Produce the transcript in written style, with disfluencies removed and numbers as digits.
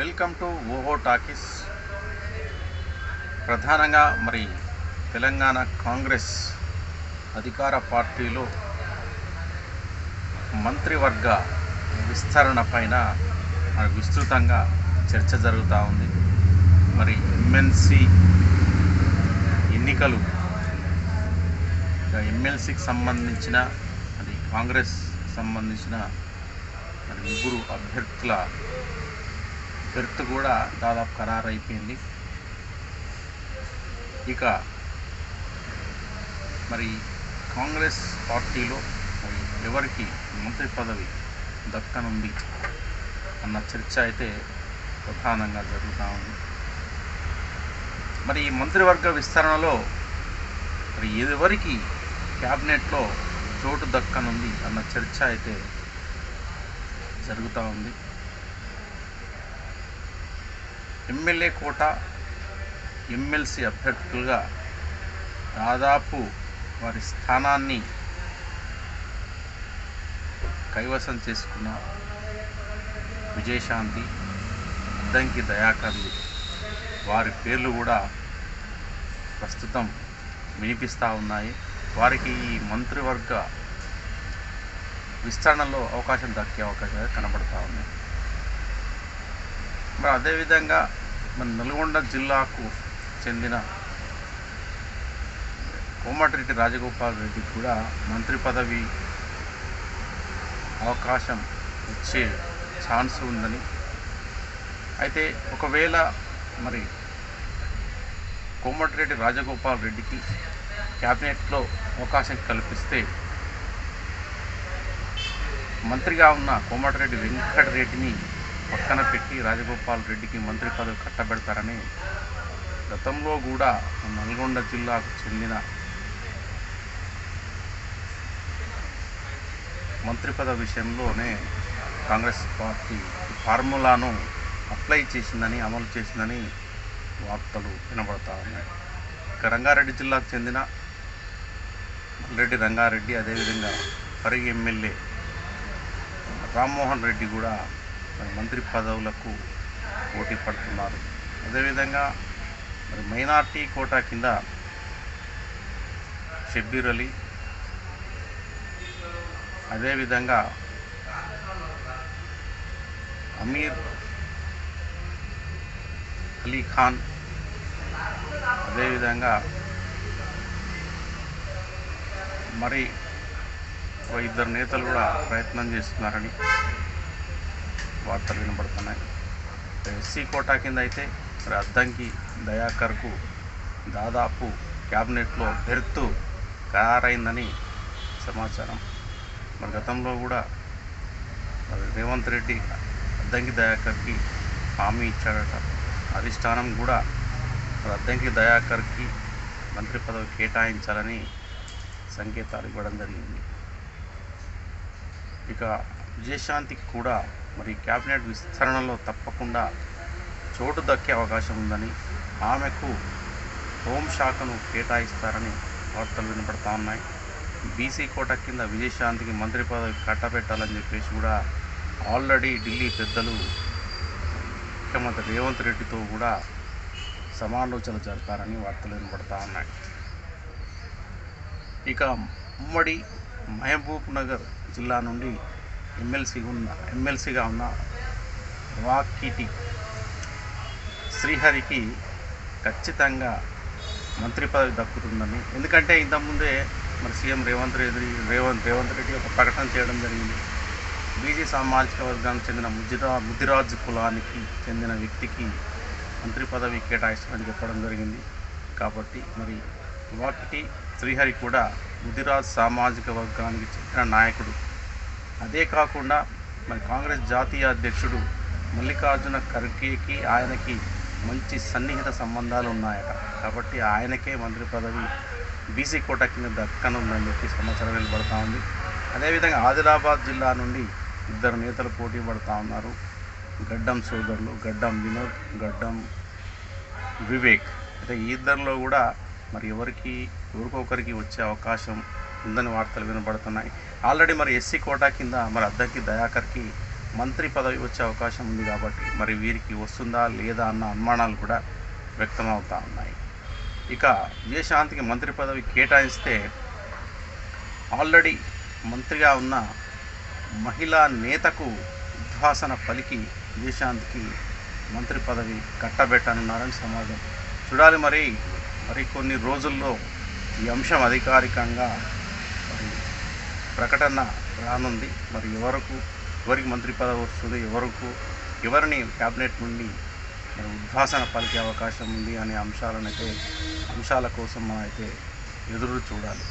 Welcome to ఓహో talkies. ప్రధానంగా తెలంగాణ కాంగ్రెస్ అధికార పార్టీలో మంత్రివర్గ విస్తరణ పైన విస్తృతంగా చర్చ జరుగుతూ ఉంది. ఎమ్మెల్సీ ఎన్నికలు ఎమ్మెల్సీకి సంబంధించిన కాంగ్రెస్ సంబంధించిన ముగ్గురు అభ్యర్థుల బెర్త్ కూడా దాదాపు ఖరారైపోయింది. ఇక కాంగ్రెస్ పార్టీలో ఎవరికి మంత్రి పదవి దక్కనుంది అన్న చర్చ అయితే ప్రధానంగా జరుగుతూ ఉంది. ఈ మంత్రివర్గ విస్తరణలో ఎవరికి క్యాబినెట్లో చోటు దక్కనుంది అన్న చర్చ అయితే జరుగుతూ ఉంది. ఎమ్మెల్యే కోట ఎమ్మెల్సీ అభ్యర్థులుగా దాదాపు వారి స్థానాన్ని కైవసం చేసుకున్న విజయశాంతి, అద్దంకి దయాకర్లు వారి పేర్లు కూడా ప్రస్తుతం వినిపిస్తూ ఉన్నాయి. వారికి ఈ మంత్రివర్గ విస్తరణలో అవకాశం దక్కే అవకాశాలు కనబడుతూ ఉన్నాయి. అదేవిధంగా నల్గొండ జిల్లాకు చెందిన కోమటిరెడ్డి రాజగోపాల్ రెడ్డికి కూడా మంత్రి పదవి అవకాశం వచ్చే ఛాన్స్ ఉందని, అయితే ఒకవేళ కోమటిరెడ్డి రాజగోపాల్ రెడ్డికి క్యాబినెట్లో అవకాశం కల్పిస్తే మంత్రిగా ఉన్న కోమటిరెడ్డి వెంకటరెడ్డిని పక్కన పెట్టి రాజగోపాల్ రెడ్డికి మంత్రి పదవి కట్టబెడతారని గతంలో కూడా నల్గొండ జిల్లాకు చెందిన మంత్రి పదవి విషయంలోనే కాంగ్రెస్ పార్టీ ఫార్ములాను అప్లై చేసిందని, అమలు చేసిందని వార్తలు వినబడతా ఉన్నాయి. ఇక రంగారెడ్డి జిల్లాకు చెందిన మల్రెడ్డి రంగారెడ్డి, అదేవిధంగా పరిగి ఎమ్మెల్యే రామ్మోహన్ రెడ్డి కూడా మంత్రి పదవులకు పోటీ పడుతున్నారు. అదేవిధంగా మైనార్టీ కోటా కింద షబ్బీర్ అలీ, అదేవిధంగా అమీర్ అలీ ఖాన్, అదేవిధంగా ఇద్దరు నేతలు కూడా ప్రయత్నం చేస్తున్నారని వార్తలు వినబడుతున్నాయి. ఎస్సీ కోటా కింద అయితే అద్దంకి దయాకర్కు దాదాపు క్యాబినెట్లో బెర్త్ ఖరారైందని సమాచారం. గతంలో కూడా రేవంత్ రెడ్డి అద్దంకి దయాకర్కి హామీ ఇచ్చాడట. అధిష్టానం కూడా అద్దంకి దయాకర్కి మంత్రి పదవి కేటాయించాలని సంకేతాలు ఇవ్వడం జరిగింది. ఇక విజయశాంతికి కూడా క్యాబినెట్ విస్తరణలో తప్పకుండా చోటు దక్కే అవకాశం ఉందని, ఆమెకు హోంశాఖను కేటాయిస్తారని వార్తలు వినపడతా ఉన్నాయి. బీసీ కోట కింద విజయశాంతికి మంత్రి పదవి కట్టబెట్టాలని చెప్పేసి కూడా ఆల్రెడీ ఢిల్లీ పెద్దలు ముఖ్యమంత్రి రేవంత్ రెడ్డితో కూడా సమాలోచనలు జరిపారని వార్తలు వినపడతా ఉన్నాయి. ఇక ఉమ్మడి మహబూబ్ నగర్ జిల్లా నుండి ఎమ్మెల్సీగా ఉన్న వాకిటి శ్రీహరికి ఖచ్చితంగా మంత్రి పదవి దక్కుతుందని, ఎందుకంటే ఇంతకుముందే సీఎం రేవంత్ రెడ్డి ఒక ప్రకటన చేయడం జరిగింది. బీసీ సామాజిక వర్గానికి చెందిన ముదిరాజ్ కులానికి చెందిన వ్యక్తికి మంత్రి పదవి కేటాయిస్తామని చెప్పడం జరిగింది. కాబట్టి వాకిటి శ్రీహరి కూడా ముదిరాజ్ సామాజిక వర్గానికి చెందిన నాయకుడు. అదే కాకుండా కాంగ్రెస్ జాతీయ అధ్యక్షుడు మల్లికార్జున ఖర్గేకి ఆయనకి మంచి సన్నిహిత సంబంధాలు ఉన్నాయట. కాబట్టి ఆయనకే మంత్రి పదవి బీసీ కోట కింద దక్కనుందని చెప్పి సమాచారం వెలువడుతూ ఉంది. అదేవిధంగా ఆదిలాబాద్ జిల్లా నుండి ఇద్దరు నేతలు పోటీ పడుతూ ఉన్నారు. గడ్డం సోదరులు, గడ్డం వినోద్, గడ్డం వివేక్. అయితే ఈ ఇద్దరిలో కూడా ఎవరికొకరికి వచ్చే అవకాశం ఉందని వార్తలు వినబడుతున్నాయి. ఆల్రెడీ ఎస్సీ కోటా కింద అద్దంకి దయాకర్కి మంత్రి పదవి వచ్చే అవకాశం ఉంది కాబట్టి మరి వీరికి వస్తుందా లేదా అన్న అనుమానాలు కూడా వ్యక్తమవుతూ ఉన్నాయి. ఇక విజయశాంతికి మంత్రి పదవి కేటాయిస్తే ఆల్రెడీ మంత్రిగా ఉన్న మహిళా నేతకు ఉద్వాసన పలికి విజయశాంతికి మంత్రి పదవి కట్టబెట్టనున్నారని సమాజం. చూడాలి మరి కొన్ని రోజుల్లో ఈ అంశం అధికారికంగా మరి ప్రకటన రానుంది. మరి ఎవరికి మంత్రి పదవి వస్తుంది, ఎవరిని క్యాబినెట్ నుండి మరి ఉద్వాసన పలికే అవకాశం ఉంది అనే అంశాల కోసం మనం అయితే ఎదురు చూడాలి.